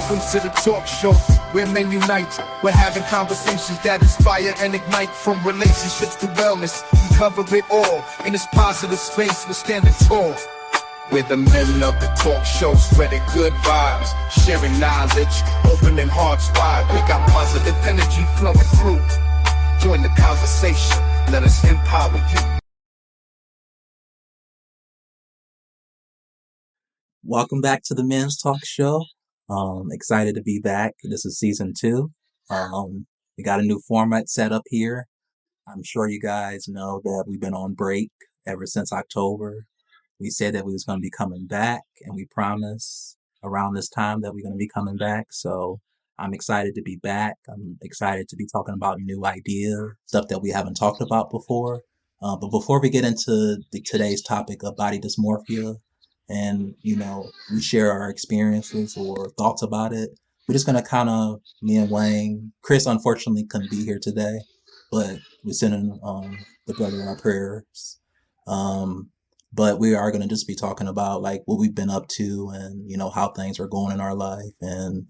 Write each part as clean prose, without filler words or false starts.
Welcome to the talk show where men unite. We're having conversations that inspire and ignite. From relationships to wellness, we cover it all. In this positive space, we're standing tall. We're the men of the talk show, spreading good vibes, sharing knowledge, opening hearts wide. We got positive energy flowing through. Join the conversation, let us empower you. Welcome back to the Men's Talk Show. Excited to be back. This is season 2. We got a new format set up here. I'm sure you guys know that we've been on break ever since October. We said that we was going to be coming back, and we promised around this time that we're going to be coming back. So I'm excited to be back. I'm excited to be talking about new ideas, stuff that we haven't talked about before. But before we get into today's topic of body dysmorphia, and we share our experiences or thoughts about it, we're just gonna kind of, me and Wayne, Chris unfortunately couldn't be here today, but we're sending the brother our prayers. But we are gonna just be talking about like what we've been up to and how things are going in our life. And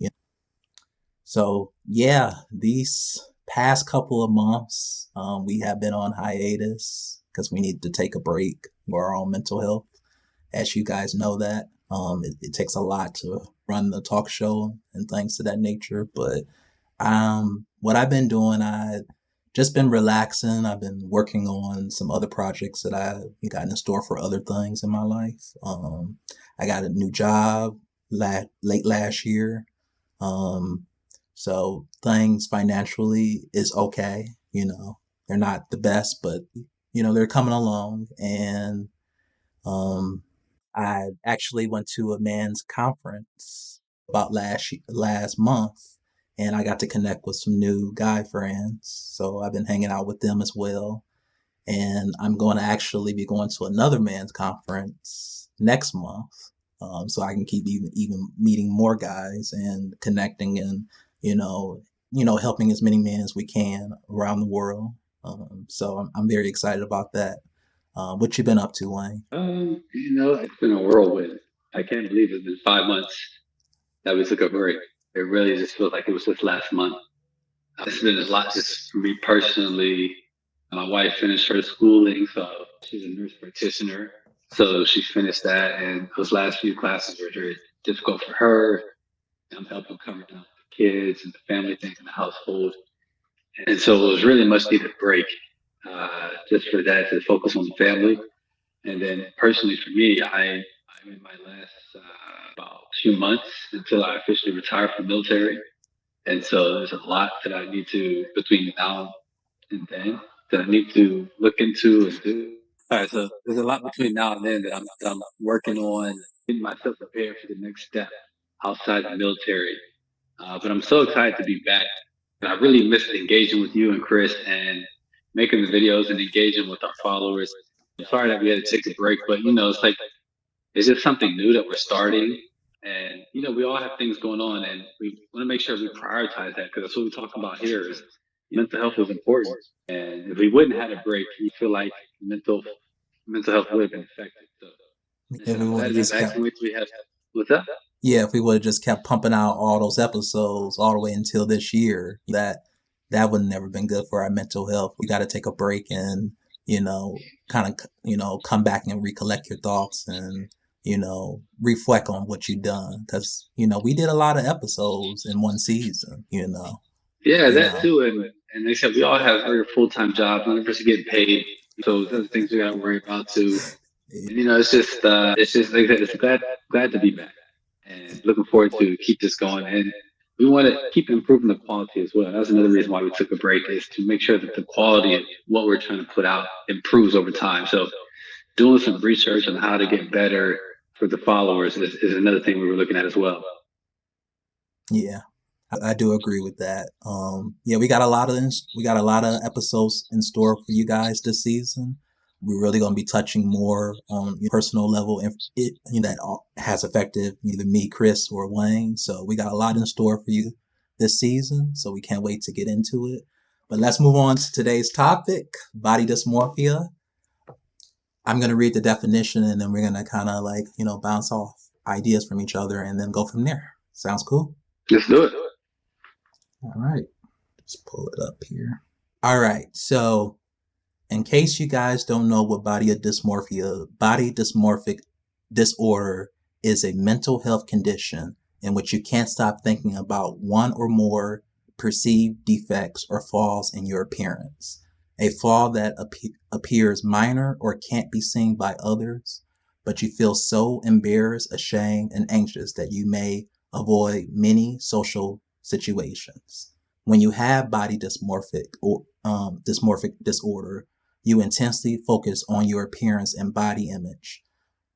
so yeah, these past couple of months we have been on hiatus because we need to take a break for our own mental health. As you guys know that, it takes a lot to run the talk show and things to that nature. But what I've been doing, I've just been relaxing. I've been working on some other projects that I got in store for other things in my life. I got a new job late last year. So things financially is okay. They're not the best, but they're coming along. And I actually went to a man's conference about last month, and I got to connect with some new guy friends. So I've been hanging out with them as well. And I'm going to actually be going to another man's conference next month, so I can keep even meeting more guys and connecting and helping as many men as we can around the world. So I'm very excited about that. What you been up to, Wayne? It's been a whirlwind. I can't believe it's been 5 months that we took a break. It really just feels like it was just last month. It's been a lot just for me personally. My wife finished her schooling, so she's a nurse practitioner. So she finished that, and those last few classes were very difficult for her. I'm helping cover down the kids and the family things in the household. And so it was really much needed break just for that to focus on the family. And then personally for me, I'm in my last about 2 months until I officially retire from the military. And so there's a lot that I need to, between now and then, that I need to look into and do. All right, so there's a lot between now and then that I'm working on getting myself prepared for the next step outside the military. But I'm so excited to be back. And I really missed engaging with you and Chris and making the videos and engaging with our followers. I'm sorry that we had to take a break, but it's like it's just something new that we're starting. And we all have things going on, and we want to make sure we prioritize that because that's what we talk about here. Is mental health is important, and if we wouldn't have had a break, we feel like mental health would have been affected. So, If we I'm would glad have to be just back. kept, And we have what's up? yeah, if we would have just kept pumping out all those episodes all the way until this year, that would have never been good for our mental health. We got to take a break and kind of come back and recollect your thoughts and reflect on what you've done because we did a lot of episodes in one season. Yeah, You that know, too. And they said we all have very full time jobs. None of us are getting paid, so those are things we got to worry about too. And it's just like I said, it's glad to be back and looking forward to keep this going. And we want to keep improving the quality as well. That's another reason why we took a break is to make sure that the quality of what we're trying to put out improves over time. So doing some research on how to get better for the followers is another thing we were looking at as well. yeah. I do agree with that. Yeah, we got a lot of episodes in store for you guys this season. We're really going to be touching more on personal level that has affected either me, Chris, or Wayne. So we got a lot in store for you this season. So we can't wait to get into it. But let's move on to today's topic, body dysmorphia. I'm going to read the definition and then we're going to kind of bounce off ideas from each other and then go from there. Sounds cool? Let's do it. All right. Let's pull it up here. All right. So, in case you guys don't know what body dysmorphic disorder is a mental health condition in which you can't stop thinking about one or more perceived defects or flaws in your appearance. A flaw that appears minor or can't be seen by others, but you feel so embarrassed, ashamed, and anxious that you may avoid many social situations. When you have body dysmorphic disorder, you intensely focus on your appearance and body image,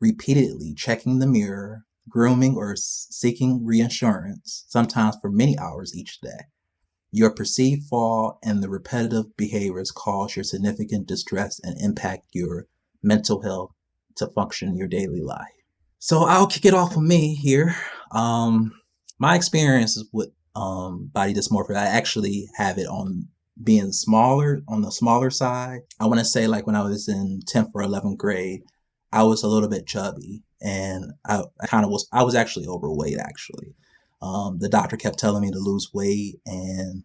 repeatedly checking the mirror, grooming or seeking reassurance, sometimes for many hours each day. Your perceived flaw and the repetitive behaviors cause your significant distress and impact your mental health to function in your daily life. So I'll kick it off with me here. My experiences with body dysmorphia, I actually have it on being smaller, on the smaller side. I want to say like when I was in 10th or 11th grade, I was a little bit chubby and I was actually overweight actually. The doctor kept telling me to lose weight and,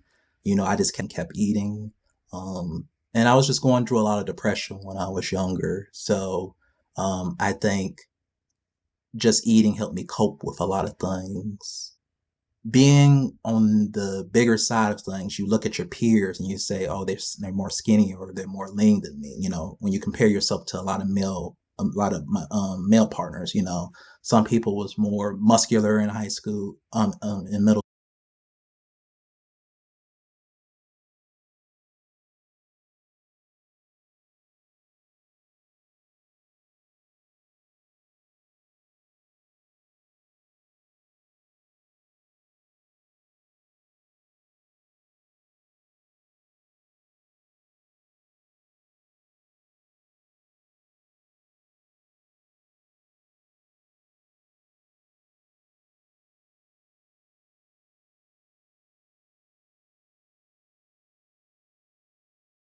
I just kept eating. And I was just going through a lot of depression when I was younger. So, I think just eating helped me cope with a lot of things. Being on the bigger side of things, you look at your peers and you say, "Oh, they're more skinny or they're more lean than me." When you compare yourself to a lot of male partners, some people was more muscular in high school, in middle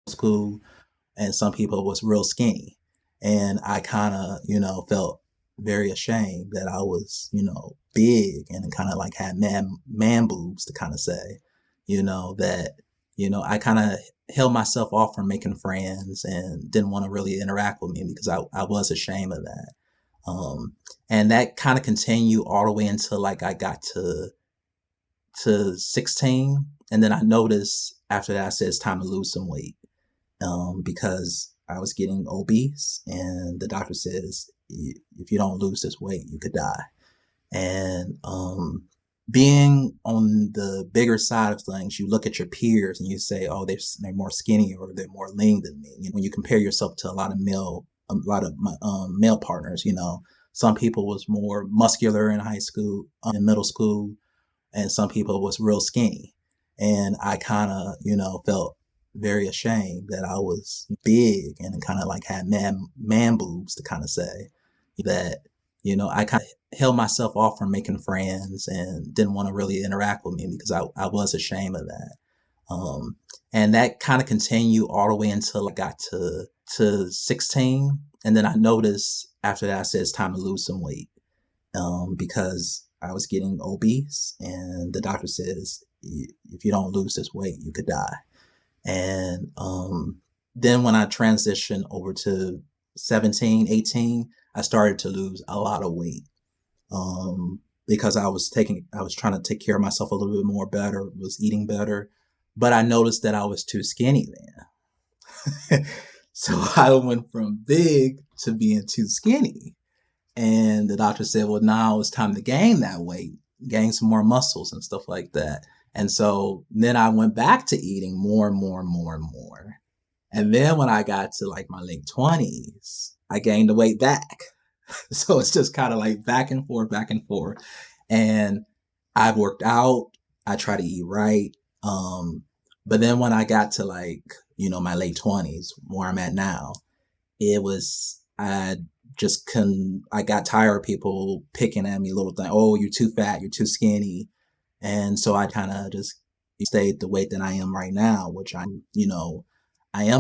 school, and some people was real skinny. And I kind of, felt very ashamed that I was, big and kind of like had man boobs to kind of say, that, I kind of held myself off from making friends and didn't want to really interact with me because I was ashamed of that. And that kind of continued all the way until like I got to 16. And then I noticed after that, I said, it's time to lose some weight. Because I was getting obese, and the doctor says if you don't lose this weight, you could die. And being on the bigger side of things, you look at your peers and you say, "Oh, they're more skinny or they're more lean than me." When you compare yourself to a lot of my male partners, some people was more muscular in high school, in middle school, and some people was real skinny. And I kind of, felt very ashamed that I was big and kind of like had man boobs to kind of say that, I kind of held myself off from making friends and didn't want to really interact with me because I was ashamed of that. And that kind of continued all the way until I got to 16. And then I noticed after that, I said, it's time to lose some weight. Because I was getting obese, and the doctor says if you don't lose this weight, you could die. And then when I transitioned over to 17, 18, I started to lose a lot of weight because I was trying to take care of myself a little bit more better, was eating better, but I noticed that I was too skinny then. So I went from big to being too skinny. And the doctor said, well, now it's time to gain that weight, gain some more muscles and stuff like that. And so then I went back to eating more and more and more and more. And then when I got to like my late 20s, I gained the weight back. So it's just kind of like back and forth, back and forth. And I've worked out. I try to eat right. But then when I got to like, my late 20s, where I'm at now, I got tired of people picking at me little thing. Oh, you're too fat. You're too skinny. And so I kind of just stayed the weight that I am right now, which I am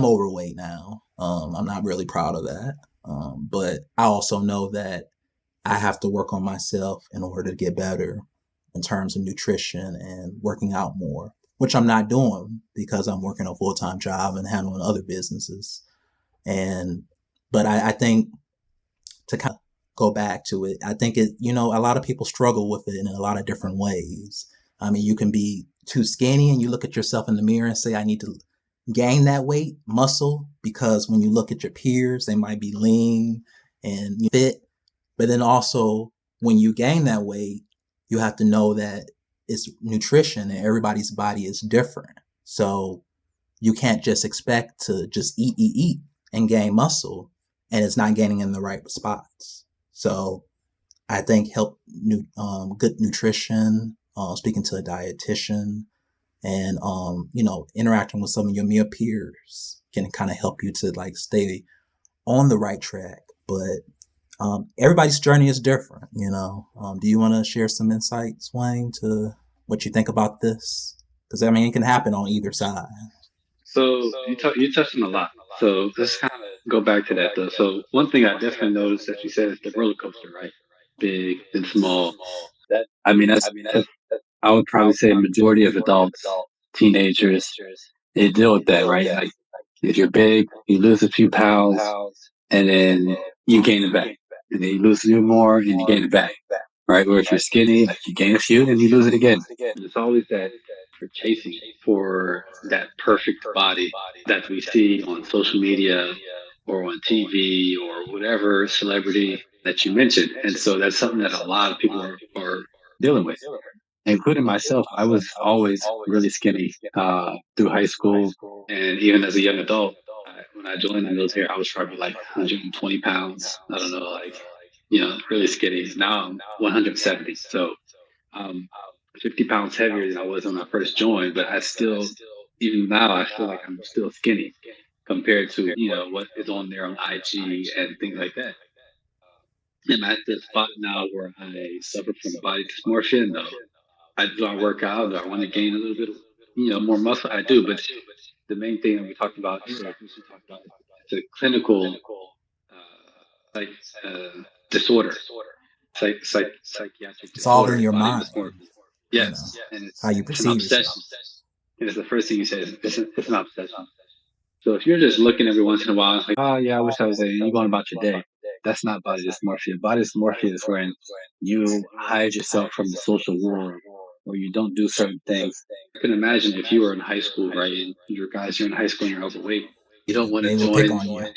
overweight now. I'm not really proud of that. But I also know that I have to work on myself in order to get better. in terms of nutrition and working out more, which I'm not doing because I'm working a full-time job and handling other businesses. And, but I think to kind of go back to it, I think a lot of people struggle with it in a lot of different ways. I mean, you can be too skinny and you look at yourself in the mirror and say, I need to gain that weight, muscle, because when you look at your peers, they might be lean and fit. But then also when you gain that weight, you have to know that it's nutrition and everybody's body is different. So you can't just expect to just eat and gain muscle and it's not gaining in the right spots. So I think good nutrition, speaking to a dietitian and, interacting with some of your peers can kind of help you to like stay on the right track. But everybody's journey is different, Do you want to share some insights, Wayne, to what you think about this? Because I mean, it can happen on either side. So you touched on a lot. So let's kind of go back to that though. So one thing I definitely noticed that you said is the roller coaster, right? Big and small. I mean, that's I would probably say a majority of adults, teenagers, they deal with that, right? Like if you're big, you lose a few pounds, and then you gain it back, and then you lose a few more, and you gain it back, right? Or if you're skinny, like you gain a few, and you lose it again. And it's always that for chasing for that perfect body that we see on social media or on TV or whatever celebrity that you mentioned. And so that's something that a lot of people are dealing with, including myself. I was always really skinny through high school and even as a young adult. When I joined the military, I was probably like 120 pounds. I don't know, like, really skinny. Now I'm 170. So, um, 50 pounds heavier than I was when I first joined, but I still, even now, I feel like I'm still skinny compared to, what is on there on IG and things like that. I'm at the spot now where I suffer from body dysmorphia. No, do I work out? Do I want to gain a little bit, more muscle? I do, but the main thing that we talked about here, we should talk about it's a clinical like disorder, psychiatric It's all in disorder, your body mind, dysmorphia. you know, Yes, and how you it's an perceive yourself. obsession. And it's the first thing you say is it's an obsession. So if you're just looking every once in a while, it's like, oh yeah, I wish I was there. You're going about your day. That's not body dysmorphia. Body dysmorphia is when you hide yourself from the social world or you don't do certain things. I can imagine if you were in high school, right, and you're in high school and you're overweight, you don't want to They will pick join. on you.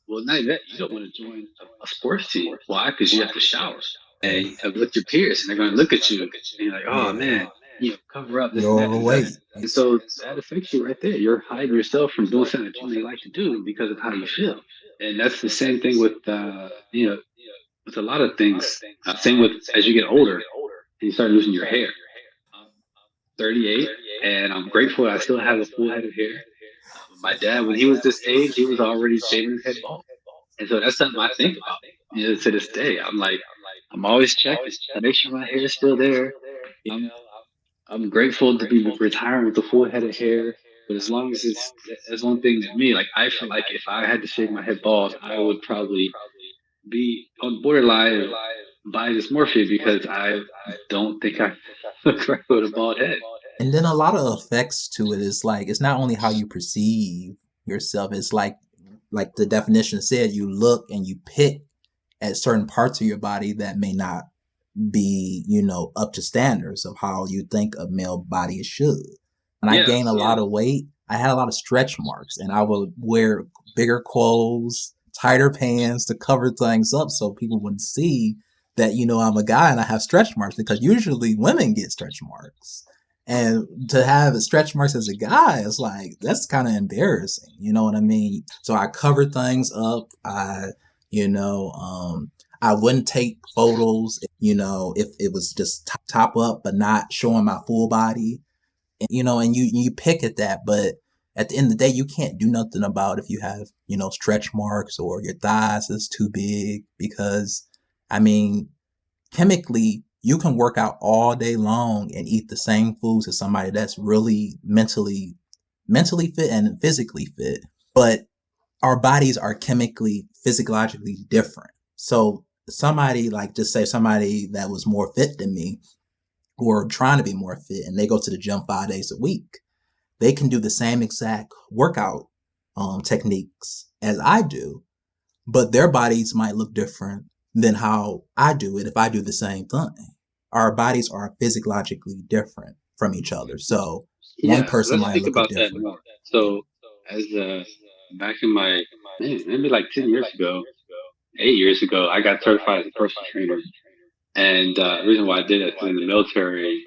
Well, not that you don't want to join a sports team. Why? Because you have to shower Yeah. and with your peers, and they're going to look at you and you're like, oh Yeah. man, cover up this You're and that. overweight. And so that affects you right there. You're hiding yourself from doing something that you may like to do because of how you feel. And that's the same thing with, with a lot of things. Same with as you get older and you start losing your hair. I'm 38 and I'm grateful I still have a full head of hair. My dad, when he was this age, he was already shaving his head bald. And so that's something I think about. To this day, I'm like, I'm always checking to make sure my hair is still there. I'm, I'm grateful to be retiring with a full head of hair. But as long as that's one thing that me, like, I feel like if I had to shave my head bald, I would probably be on borderline body dysmorphia because I don't think I look right with a bald head. And then a lot of effects to it is like it's not only how you perceive yourself, it's like the definition said, you look and you pick at certain parts of your body that may not be, up to standards of how you think a male body should. When I gained a lot of weight, I had a lot of stretch marks and I would wear bigger clothes, tighter pants to cover things up so people wouldn't see that, I'm a guy and I have stretch marks because usually women get stretch marks. And to have stretch marks as a guy, it's like, that's kind of embarrassing. You know what I mean? So I covered things up. I wouldn't take photos, if it was just top up, but not showing my full body. And, and you pick at that. But at the end of the day, you can't do nothing about if you have, stretch marks or your thighs is too big because, I mean, chemically, you can work out all day long and eat the same foods as somebody that's really mentally fit and physically fit. But our bodies are chemically, physiologically different. So somebody like just say somebody that was more fit than me, who are trying to be more fit and they go to the gym 5 days a week, they can do the same exact workout techniques as I do, but their bodies might look different than how I do it if I do the same thing. Our bodies are physiologically different from each other. So one Yeah, person let's might think look about that different. more. Yeah. So, as back in my maybe like 10 years ago, 8 years ago, I got certified as a personal trainer, and the reason why I did it is in the military.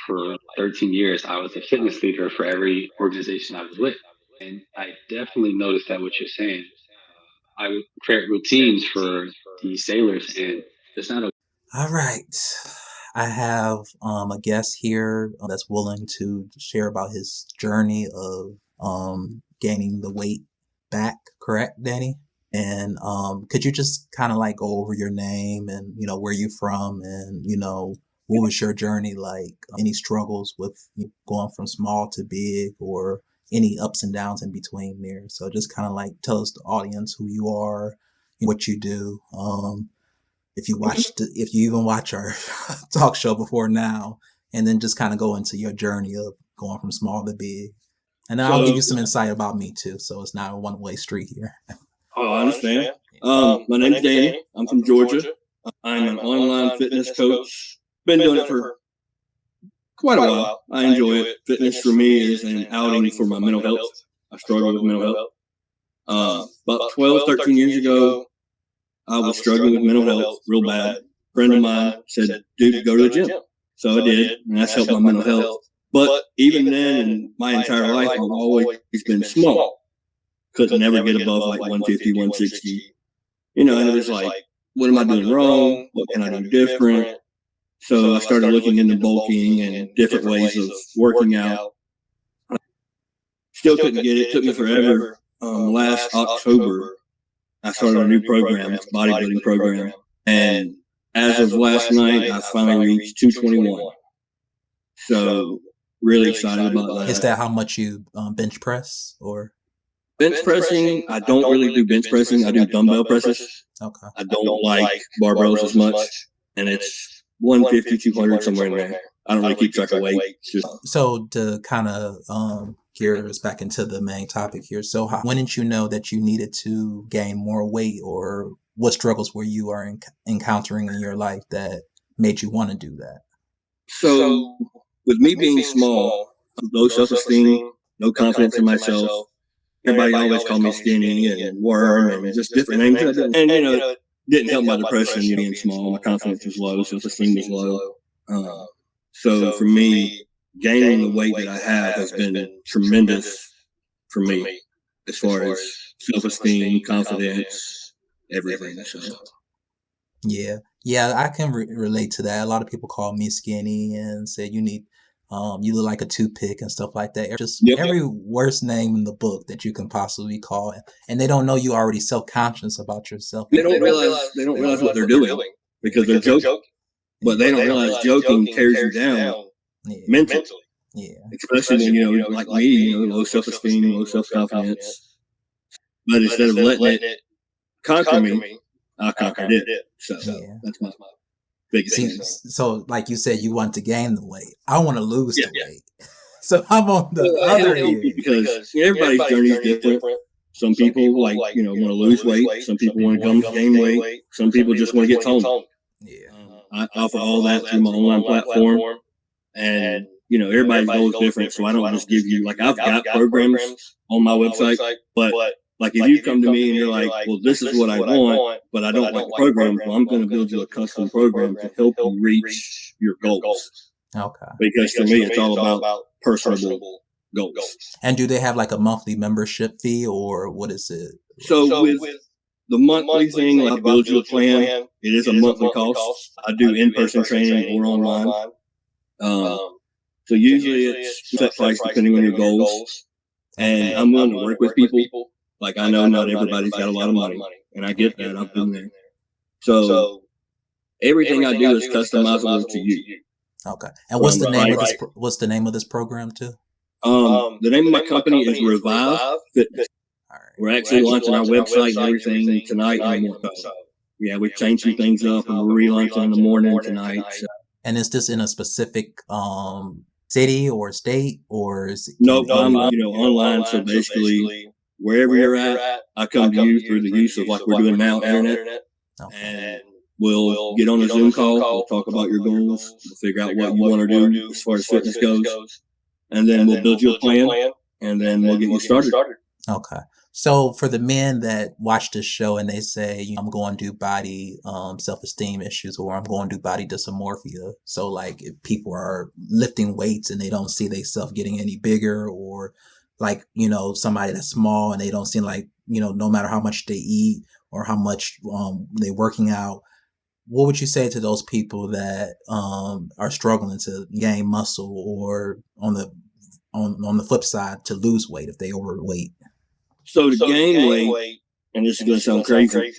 For 13 years, I was a fitness leader for every organization I was with, and I definitely noticed that what you're saying. I would create routines for the sailors, and it's not a All right. I have a guest here that's willing to share about his journey of gaining the weight back, correct, Danny? And could you just kind of like go over your name and, where you're from and, what was your journey like? Any struggles with going from small to big or any ups and downs in between there? So just kind of like tell us, the audience, who you are, what you do. If you even watch our talk show before now, and then just kind of go into your journey of going from small to big. And then I'll give you some insight about me too, so it's not a one-way street here. Oh, I understand. My name's Danny. I'm from Georgia. I'm an online fitness coach. Been doing it for quite a while. I enjoy it. Fitness for me is an outing for my mental health. I struggle with mental health. About 12, 13 years ago, I was struggling with mental health real bad. A friend of mine said, dude, go to the gym. So I did, and that's helped my mental health. But even then, in my entire life, I've always been small. Could never get above like 150, 160. And it was like, what am I doing wrong? What can I do different? So I started looking into bulking and different ways of working out. Still couldn't get it. It took me forever. Last October, I started a new program. It's a bodybuilding program. And as of last night, I finally reached 221. So really excited about that. Is that how much you bench press or? Bench pressing, I don't really do bench pressing. I do dumbbell presses. Okay. I don't like barbells as much. And it's 150, 200, somewhere in there. I don't really keep track of weight. So to kind of gear us back into the main topic here. So when did you know that you needed to gain more weight, or what struggles were you encountering in your life that made you want to do that? So with me being small, low self-esteem, no confidence in myself, everybody always called me skinny and worm and just different names. And, it didn't help my depression being small. My confidence was low, self-esteem was low. So for me, gaining the weight that I have has been tremendous for me as far as self-esteem, confidence, everything. So. Yeah, I can relate to that. A lot of people call me skinny and say you look like a toothpick and stuff like that. Just every worst name in the book that you can possibly call it. And they don't know you already self-conscious about yourself. They don't realize what they're doing because they're joking. But they don't realize joking tears you down mentally. Yeah. Especially when, like me, low self-esteem, low self-confidence. But instead of letting it conquer me, I conquered it. So that's my biggest thing. So like you said, you want to gain the weight. I want to lose the weight. So I'm on the other end. Because everybody's journey is different. Some people want to lose weight. Some people want to gain weight. Some people just want to get toned. Yeah. I offer all that through my online platform. And, everybody's goal is different. So I don't just give you, I've got programs on my website, but if you come to me and you're like, well, this is what I want, but I don't like the program, well, I'm going to build you a custom program to help you reach your goals. Okay. Because to me, it's all about personal goals. And do they have a monthly membership fee, or what is it? So with the monthly thing, I build you a plan. It is a monthly cost. I do in-person training or online. So usually it's set price depending on your goals. And I'm willing to work with people. I know not everybody's got a lot of money, and I get that. I've been there. So everything I do is customizable to you. Okay. And what's the name of this? What's the name of this program too? The name of my company is Revive Fitness. All right. We're actually launching our website and everything tonight and more. Yeah, we've changed some things up, and we're relaunching in the morning tonight. So. And is this in a specific city or state, or is it Nope, I'm online. So basically, wherever you're at, I come to you through the use of like we're doing now, internet, okay. and we'll get on a Zoom call. We'll talk about your goals. We'll figure out what you want to do as far as fitness goes, and then we'll build you a plan, and then we'll get you started. Okay. So for the men that watch this show and they say, I'm going to do body self-esteem issues, or I'm going to do body dysmorphia. So like if people are lifting weights and they don't see themselves getting any bigger, or like, somebody that's small and they don't seem like, no matter how much they eat or how much they're working out, what would you say to those people that are struggling to gain muscle, or on the flip side to lose weight if they overweight? So to gain weight, and this is going to sound crazy,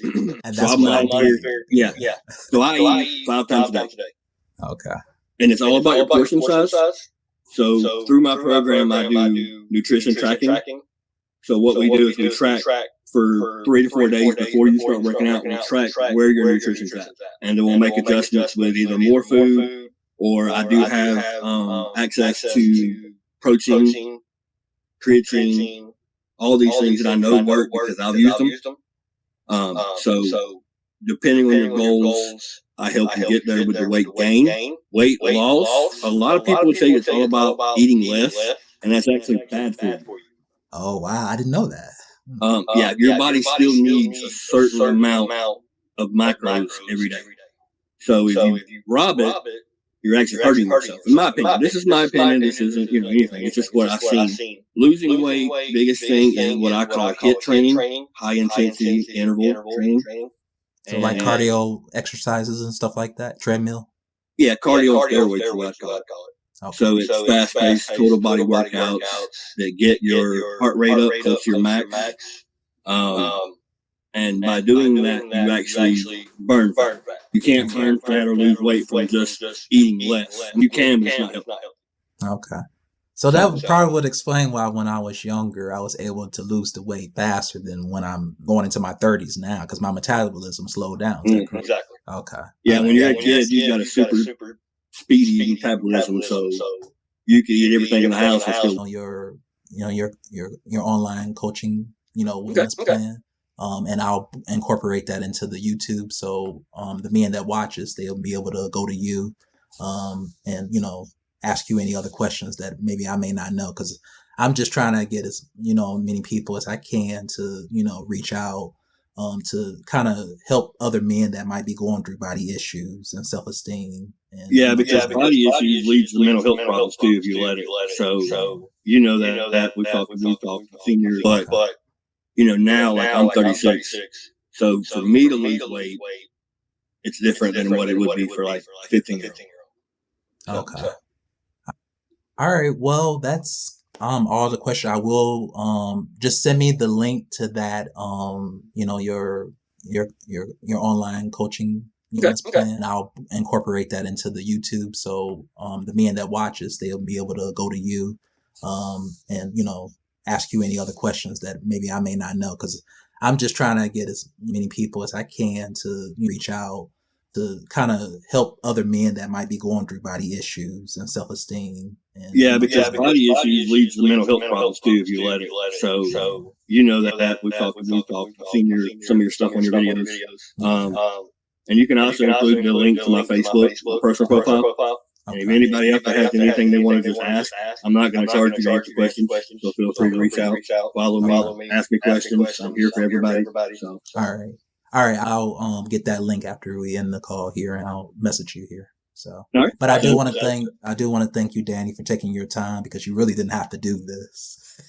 And so that's I'm what I not do. here. Yeah. So I eat 5 times a day, Okay. and it's all about your portion size. So through my program, I do nutrition tracking. So what we do is we track for 3 to 4 days before you start working out. We track where your nutrition's at, and then we'll make adjustments with either more food, or I do have access to protein, creatine, all these things that I know work because I've used them. So depending on your goals, I help you get there with the weight gain. Weight loss, a lot of people would say it's all about eating less, and that's actually bad for you. Oh wow, I didn't know that. Yeah, your body still needs a certain amount of macros every day. So if you rob it, you're actually hurting yourself. In my opinion, this is my opinion. This isn't anything. It's just what I've seen. Losing weight, biggest thing is what I call HIIT training, high intensity interval training. So like cardio exercises and stuff like that, treadmill. Yeah, cardio steroids is what I call it. Okay. So it's fast-paced, total body workouts that get your heart rate up close to your max. And by doing that, you actually burn fat. You can't burn fat or lose weight from just eating less. You can, but it's not healthy. Okay. So that probably would explain why when I was younger, I was able to lose the weight faster than when I'm going into my 30s now, because my metabolism slowed down. Exactly. Okay. Yeah, when you're a kid, you've got a super speedy metabolism, so you can eat everything in the house and still your online coaching, wellness plan. And I'll incorporate that into the YouTube. So the men that watches, they'll be able to go to you and, ask you any other questions that maybe I may not know. Because I'm just trying to get as, many people as I can to, reach out to kind of help other men that might be going through body issues and self-esteem. And, because body issues leads to mental health problems too if you let it. So that we've talked seniors, but now like I'm 36. So for me to lose weight, it's different than what it would be for like 15-year-old. Okay. All right. Well, that's all the questions. I will just send me the link to that your online coaching plan. And I'll incorporate that into the YouTube. So the men that watches, they'll be able to go to you and ask you any other questions that maybe I may not know, because I'm just trying to get as many people as I can to reach out to kind of help other men that might be going through body issues and self-esteem. And, because body issues leads to mental health problems too if you let it. So that we've talked seen some of your stuff on your videos. And you can also include the link to my Facebook personal profile. And if anybody else has anything they want to just ask, I'm not going to charge you to answer questions. So feel free to reach out, follow me, ask me questions. I'm here for everybody. So. All right. I'll get that link after we end the call here, and I'll message you here. So, right. But I do want to thank you, Danny, for taking your time, because you really didn't have to do this.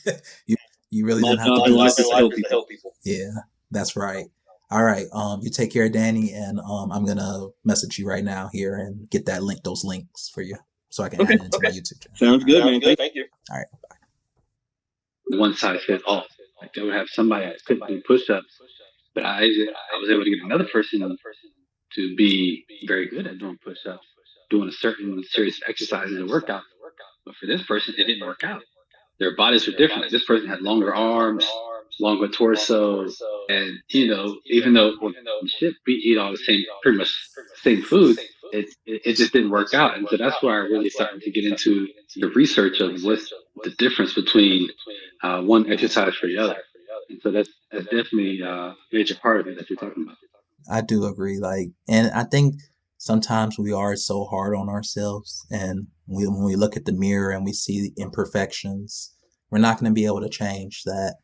you really didn't have to do this. To help people. Yeah, that's right. All right. You take care, Danny, and I'm gonna message you right now here and get those links for you, so I can add it into my YouTube channel. Sounds good, man. Thank you. All right. Bye. One size fits all. Like they would have somebody that couldn't do push-ups, but I was able to get another person to be very good at doing push-ups, doing a certain series of exercises and workout. But for this person, it didn't work out. Their bodies were different. Like this person had longer arms, longer torso, and even though we eat all the same, pretty much same food, it just didn't work out. And so that's where I really started to get into the research of what's the difference between one exercise for the other. And so that's definitely a major part of it that you're talking about. I do agree. Like, and I think sometimes we are so hard on ourselves, and when we look at the mirror and we see the imperfections, we're not going to be able to change that.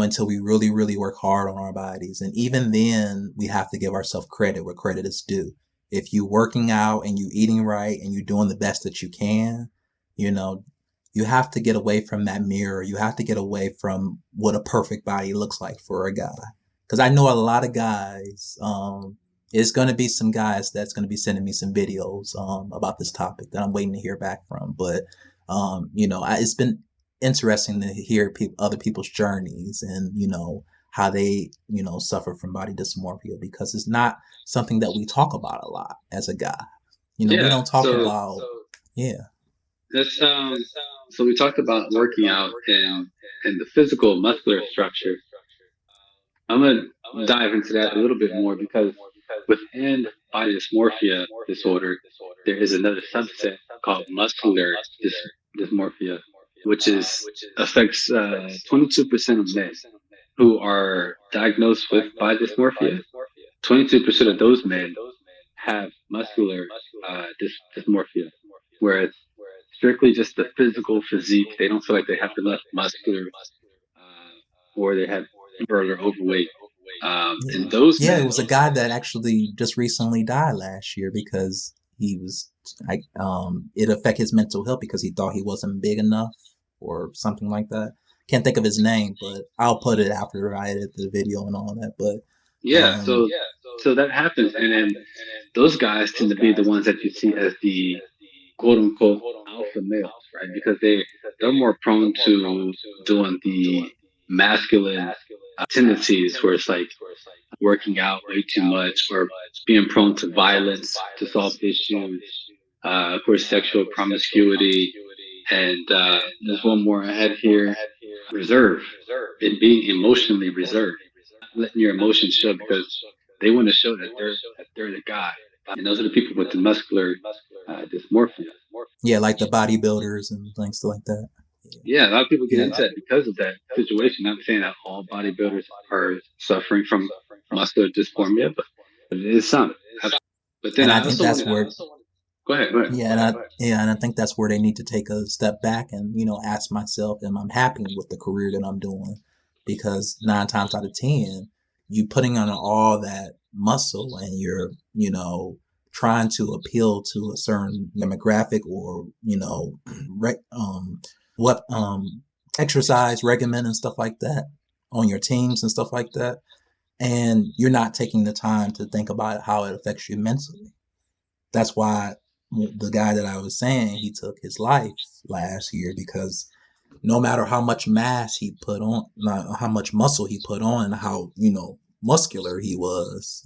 Until we really, really work hard on our bodies. And even then, we have to give ourselves credit where credit is due. If you working out and you eating right and you doing the best that you can, you know, you have to get away from that mirror. You have to get away from what a perfect body looks like for a guy. Because I know a lot of guys, it's going to be some guys that's going to be sending me some videos about this topic that I'm waiting to hear back from. But, it's been interesting to hear other people's journeys and, how they, suffer from body dysmorphia, because it's not something that we talk about a lot as a guy. We don't talk about, yeah. That's so we talked about working out and the physical muscular structure. I'm gonna dive into that a little bit more because within body dysmorphia disorder, there is another subset called muscular dysmorphia, which affects 22% of men who are diagnosed with body dysmorphia. 22% of those men have muscular dysmorphia, where it's strictly just the physical physique. They don't feel like they have enough muscular, or they have or they're overweight. And those yeah, men, it was a guy that actually just recently died last year because he was it affected his mental health because he thought he wasn't big enough or something like that. Can't think of his name, but I'll put it after I edit the video and all that. But yeah, so that happens, and then those guys tend to be the ones that you see as the quote unquote alpha males, right? Because they're more prone to doing the masculine tendencies, where it's like working out way too much or being prone to violence to solve issues. Of course, sexual promiscuity, and there's one more I had here: reserve, and being emotionally reserved, not letting your emotions show because they want to show that they're the guy. And those are the people with the muscular dysmorphia. yeah, like the bodybuilders and things like that. Yeah, a lot of people get into that because of that situation. I'm saying that all bodybuilders are suffering from muscular dysmorphia, but it is some. But then And I I think also that's want where, to go ahead. Go ahead. and I think that's where they need to take a step back and ask myself, am I happy with the career that I'm doing? Because 9 times out of 10, you putting on all that muscle and you're trying to appeal to a certain demographic or what exercise regimen and stuff like that on your teams and stuff like that, and you're not taking the time to think about how it affects you mentally. That's why the guy that I was saying, he took his life last year, because no matter how much mass he put on, not how much muscle he put on, and how muscular he was,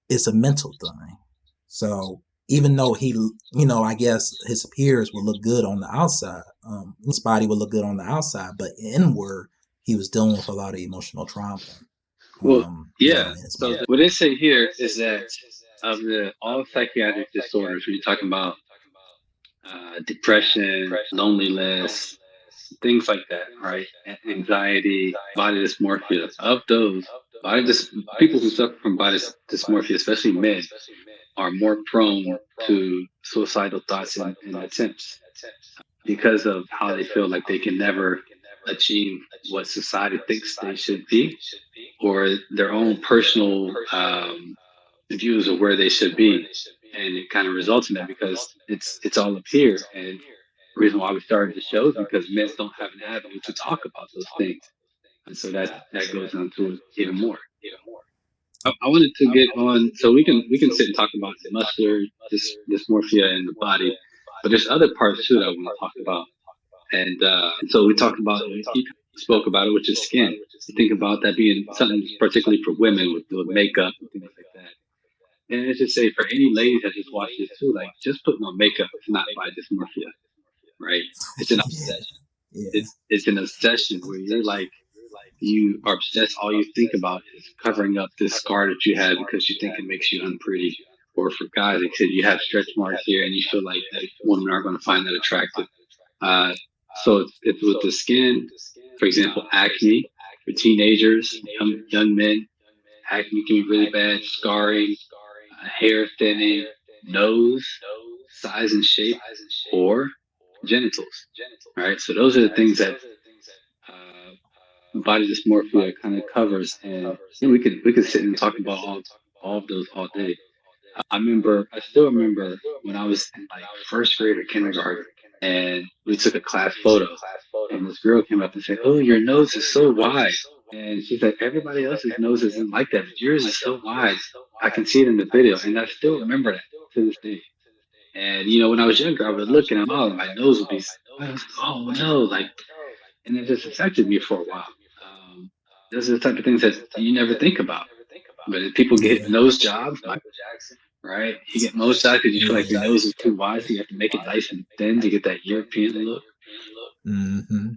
it's a mental thing. So even though he, I guess his peers would look good on the outside, his body would look good on the outside, but inward, he was dealing with a lot of emotional trauma. Well, yeah. In his So body. what they say here is that of the all psychiatric disorders, when you're talking about depression, loneliness, things like that, right? Anxiety, body dysmorphia. Of those, people who suffer from body dysmorphia, especially men, are more prone to suicidal thoughts and attempts because of how they feel like they can never achieve what society thinks they should be, or their own personal views of where they should be. And it kind of results in that because it's all up here. And the reason why we started the show is because men don't have an avenue to talk about those things. And so that goes into it even more. I wanted to get on, so we can sit and talk about muscular dysmorphia in the body, but there's other parts too that I want to talk about. And so we talked about, he spoke about it, which is skin. You think about that being something particularly for women with makeup and things like that. And it's just say for any ladies that just watch this too, like just putting on makeup is not body dysmorphia, right? It's an obsession. Yeah. It's an obsession where you're like you are obsessed. All you think about is covering up this scar that you have because you think it makes you unpretty. Or for guys, like I said, you have stretch marks here and you feel like that women aren't going to find that attractive. Uh, so it's with the skin, for example, acne for teenagers, young men. Acne can be really bad, scarring, hair thinning, nose, size and shape, or genitals. All right, so those are the things that body dysmorphia kind of covers, and we could sit and talk about all of those all day. I still remember when I was in like first grade or kindergarten, and we took a class photo, and this girl came up and said, "Oh, your nose is so wide." And she's like, "Everybody else's nose isn't like that, but yours is so wide. I can see it in the video." And I still remember that to this day. And when I was younger, I would look and my nose would be, I was like, "Oh no!" Like, and it just affected me for a while. Those are the type of things that you never think about. But if people get Yeah. nose jobs, right? You get nose jobs because you feel like your Yeah. nose is too wide, so you have to make it nice and thin to get that European look. Mm-hmm.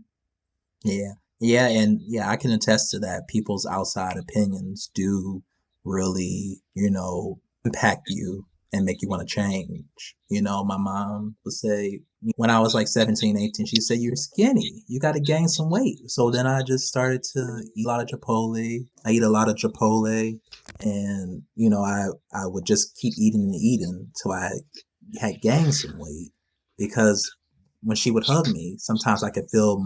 Yeah. Yeah, and yeah, I can attest to that. People's outside opinions do really, impact you and make you want to change. My mom would say when I was like 17, 18, she said, "You're skinny. You got to gain some weight." So then I just started to eat a lot of Chipotle. I eat a lot of Chipotle, and I would just keep eating and eating till I had gained some weight, because when she would hug me, sometimes I could feel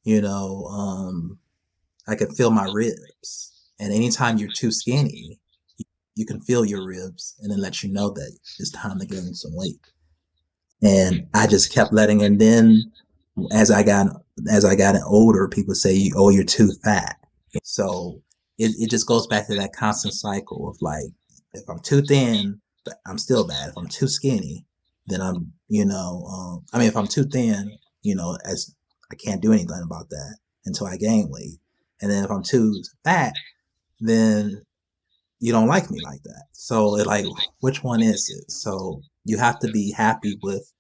you know, um, I could feel my ribs. And anytime you're too skinny, you can feel your ribs and then let you know that it's time to gain some weight. And I just kept letting, and then as I got older, people say, "Oh, you're too fat." So it just goes back to that constant cycle of like, if I'm too thin, I'm still bad. If I'm too skinny, then if I'm too thin, as I can't do anything about that until I gain weight. And then if I'm too fat, then you don't like me like that. So which one is it? So you have to be happy with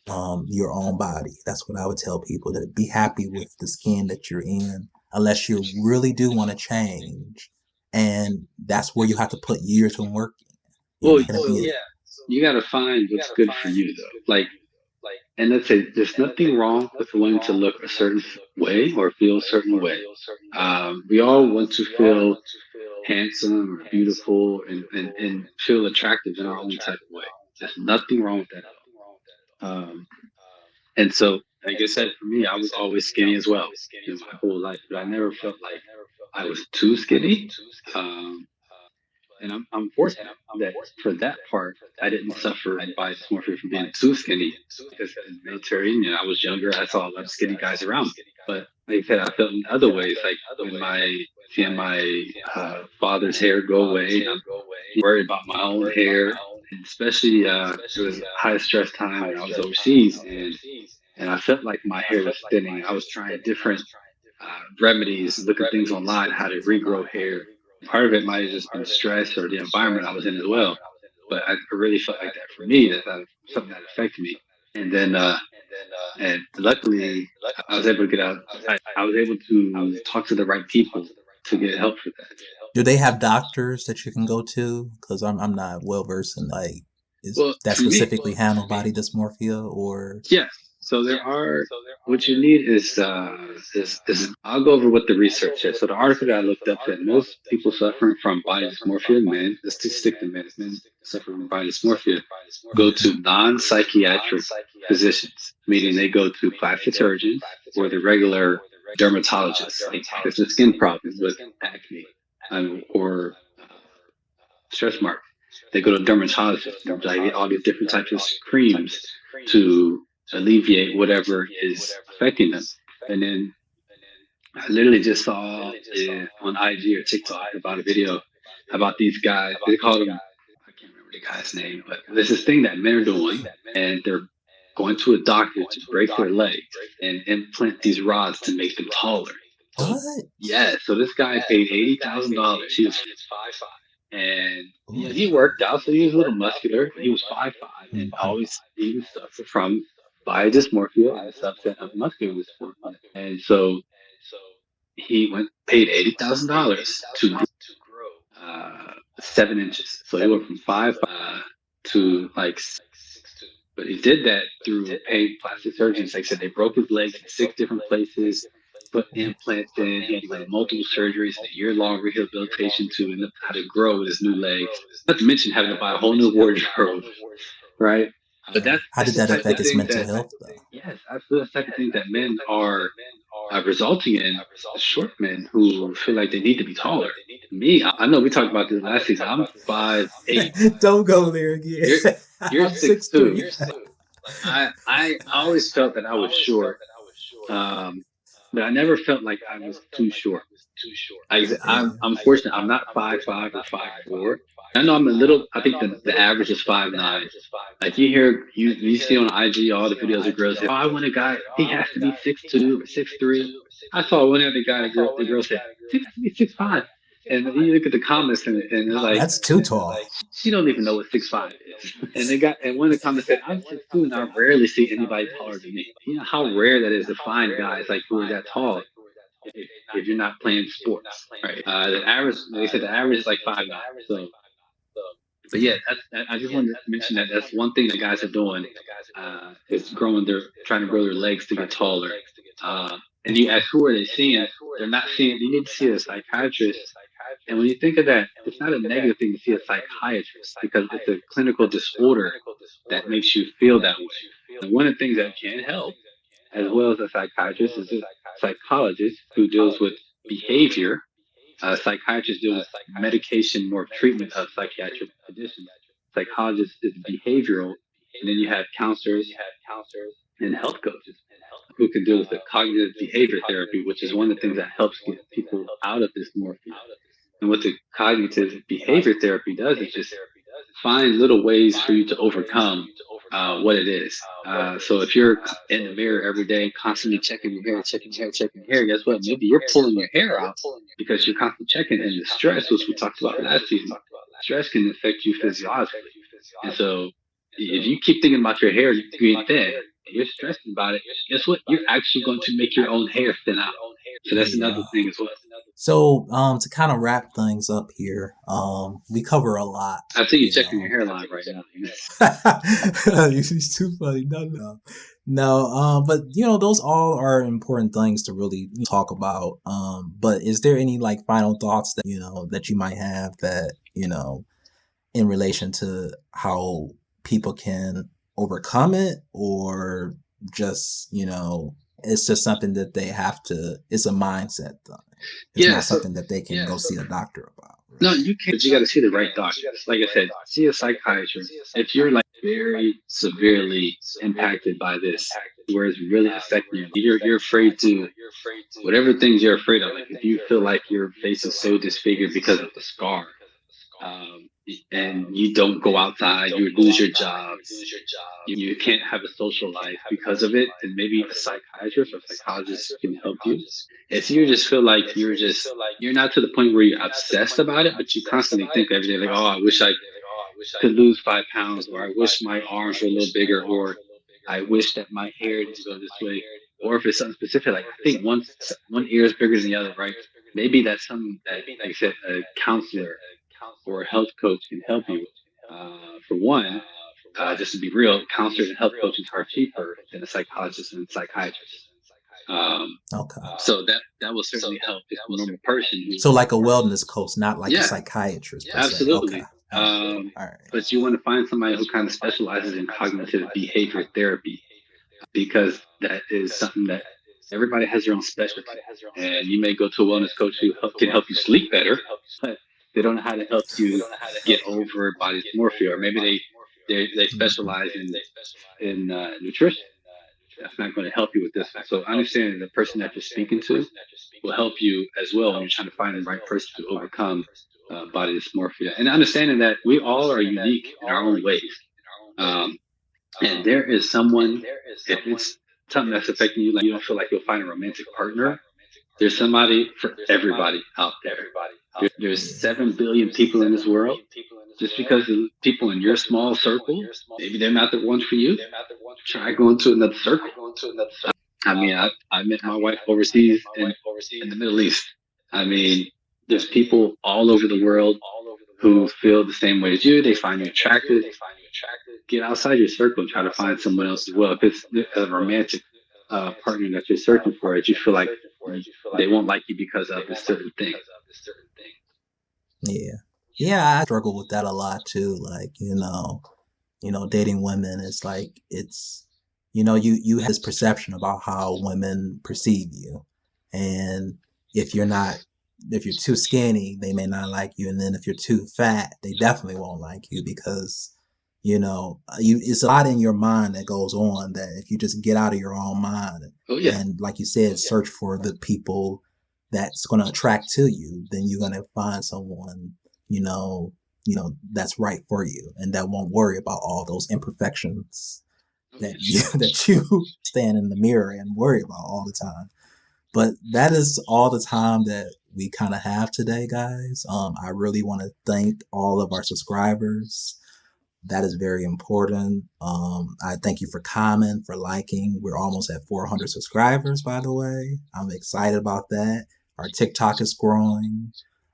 your own body. That's what I would tell people, to be happy with the skin that you're in, unless you really do want to change. And that's where you have to put years of work in. Well, Be you got to find what's good for you, though. Like, and let's say there's nothing wrong with wanting to look a certain way or feel a certain way. We all want to feel handsome or beautiful and feel attractive in our own type of way. There's nothing wrong with that at all. And so, like I said, for me, I was always skinny as well my whole life, but I never felt like I was too skinny. Um, and I'm fortunate that for that part, I didn't suffer by dysmorphia from being too skinny, because in the military, I was younger, I saw a lot of skinny guys around me. But like I said, I felt in other ways, like when seeing my father's hair go away, I'm worried about my own hair, and especially it was a high stress time when I was overseas, and I felt like my hair was thinning. I was trying different remedies, looking things online, how to regrow hair. Part of it might have just been stress or the environment I was in as well. But I really felt like that for me, that something that affected me. And then, and luckily, I was able to get out. I was able to talk to the right people to get help for that. Do they have doctors that you can go to? Because I'm not well versed in, like, is Well, that for me, specifically handle body dysmorphia, or? yeah. So there are. What you need is I'll go over what the research is. So the article that I looked up said most people suffering from body dysmorphia, men, let's just stick to men suffering from body dysmorphia, go to non-psychiatric physicians, meaning they go to plastic surgeons or the regular dermatologists, like if it's a skin problem with acne or stretch marks. They go to dermatologists, like all these different types of creams to alleviate whatever is affecting them. And then I literally just saw on IG or TikTok about a video about these guys. They call them, I can't remember the guy's name, but there's this thing that men are doing, and they're going to a doctor to break their legs and implant these rods to make them taller. What? Yeah, so this guy paid $80,000. He was 5'5", and he worked out, so he was a little muscular. He was 5'5", and always he was suffered from body dysmorphia and a subset of muscular dysmorphia. And so he paid $80,000 to grow 7 inches. So he went from 5'5" to like 6'2". But he did that through paid plastic surgeons. Like I said, they broke his legs in 6 different places, put implants in. He had to go to multiple surgeries and a year-long rehabilitation to end up how to grow his new legs. Not to mention having to buy a whole new wardrobe, right? But How did that's the that type affect of his thing mental that, health, though? yes, absolutely, that's the type of thing that men are resulting in short men who feel like they need to be taller. Me, I know we talked about this last season. I'm 5'8". Don't go there again. You're you're I'm 6'2". 6'3". I always felt that I was short, um, but I never felt like I was too short. I'm fortunate. I'm not 5'5" or 5'4". I know I'm a little. I think the average is 5'9". Like you see on IG all the videos of girls say, "Oh, I want a guy. He has to be 6'2" or 6'3". I saw one other guy. The girl said, "He has to be 6'5". And then you look at the comments and it's like, That's too tall. she don't even know what 6'5" is. And one of the comments said, "I'm 6'2" and I rarely see anybody taller than me." You know how rare that is to find guys like who are that tall if you're not playing sports, right? The average, they said the average is like 5'9". So, but yeah, I just wanted to mention that that's one thing that guys are doing, is trying to grow their legs to get taller. And you ask, who are they seeing? They're not seeing. You need to see a psychiatrist. And when you think of that, it's not a negative thing to see a psychiatrist because it's a clinical disorder that makes you feel that way. And one of the things that can help, as well as a psychiatrist, is a psychologist who deals with behavior. Psychiatrists deal with medication or treatment of psychiatric conditions. Psychologists is behavioral, and then you have counselors and health coaches who can deal with the cognitive behavior therapy, which is one of the things that helps get people out of dysmorphia. And what the cognitive behavior therapy does is just find little ways for you to overcome what it is. So if you're in the mirror every day, constantly checking your hair, guess what? Maybe you're pulling your hair out because you're constantly checking. And the stress, which we talked about last season, stress can affect you physiologically. And so if you keep thinking about your hair being thin, and you're stressed about it, guess what? You're actually going to make your own hair thin out. So that's another thing as well. So, to kind of wrap things up here, we cover a lot. I see you checking your hairline right now. It's too funny. No. But those all are important things to really talk about. But is there any like final thoughts that that you might have that in relation to how people can overcome it, or just it's just something that they have to, it's a mindset thing. It's not something that they can go see a doctor about. Right? No, you can't. But you got to see the right doctor. Like I said, see a psychiatrist. If you're like very severely impacted by this, where it's really affecting you, you're afraid to, whatever things you're afraid of. Like if you feel like your face is so disfigured because of the scar, and you don't go outside, you lose your job, you can't have a social life because of it, and maybe a psychiatrist or psychologist can help you. If you just feel like you're not to the point where you're obsessed about it, but you constantly think every day like, oh, I wish I could lose 5 pounds, or I wish my arms were a little bigger, or I wish that my hair didn't go this way. Or if it's something specific, like I think one ear is bigger than the other, right? Maybe that's something that, like I said, a counselor or a health coach can help you. For one, just to be real, counselors and health coaches are cheaper than a psychologist and psychiatrist. Okay. So that will certainly help a normal person. So like a wellness coach, not like a psychiatrist. Yeah, absolutely. Okay. All right. But you want to find somebody who kind of specializes in cognitive behavior therapy, because that is something that everybody has their own specialty. And you may go to a wellness coach who can help you sleep better, but they don't know how to help you get over body dysmorphia, or maybe they specialize in nutrition. That's not going to help you with this. So understanding the person that you're speaking to will help you as well when you're trying to find the right person to overcome body dysmorphia. And understanding that we all are unique in our own ways. And there is someone, if it's something that's affecting you, like you don't feel like you'll find a romantic partner, there's somebody for everybody out there. There's 7 billion people in this world. Just because the people in your small circle, maybe they're not the one for you, try going to another circle. I mean, I met my wife overseas in the Middle East. I mean, there's people all over the world who feel the same way as you. They find you attractive. Get outside your circle and try to find someone else as well. If it's a romantic partner that you're searching for, if you feel like they won't like you because of a certain thing. Yeah. Yeah, I struggle with that a lot too. Like, dating women is like you have this perception about how women perceive you. And if you're not if you're too skinny, they may not like you. And then if you're too fat, they definitely won't like you because it's a lot in your mind that goes on that if you just get out of your own mind Oh yeah. and like you said, search for the people that's going to attract to you, then you're going to find someone, that's right for you and that won't worry about all those imperfections that you stand in the mirror and worry about all the time. But that is all the time that we kind of have today, guys. I really want to thank all of our subscribers. That is very important. I thank you for commenting, for liking. We're almost at 400 subscribers, by the way. I'm excited about that. Our TikTok is growing.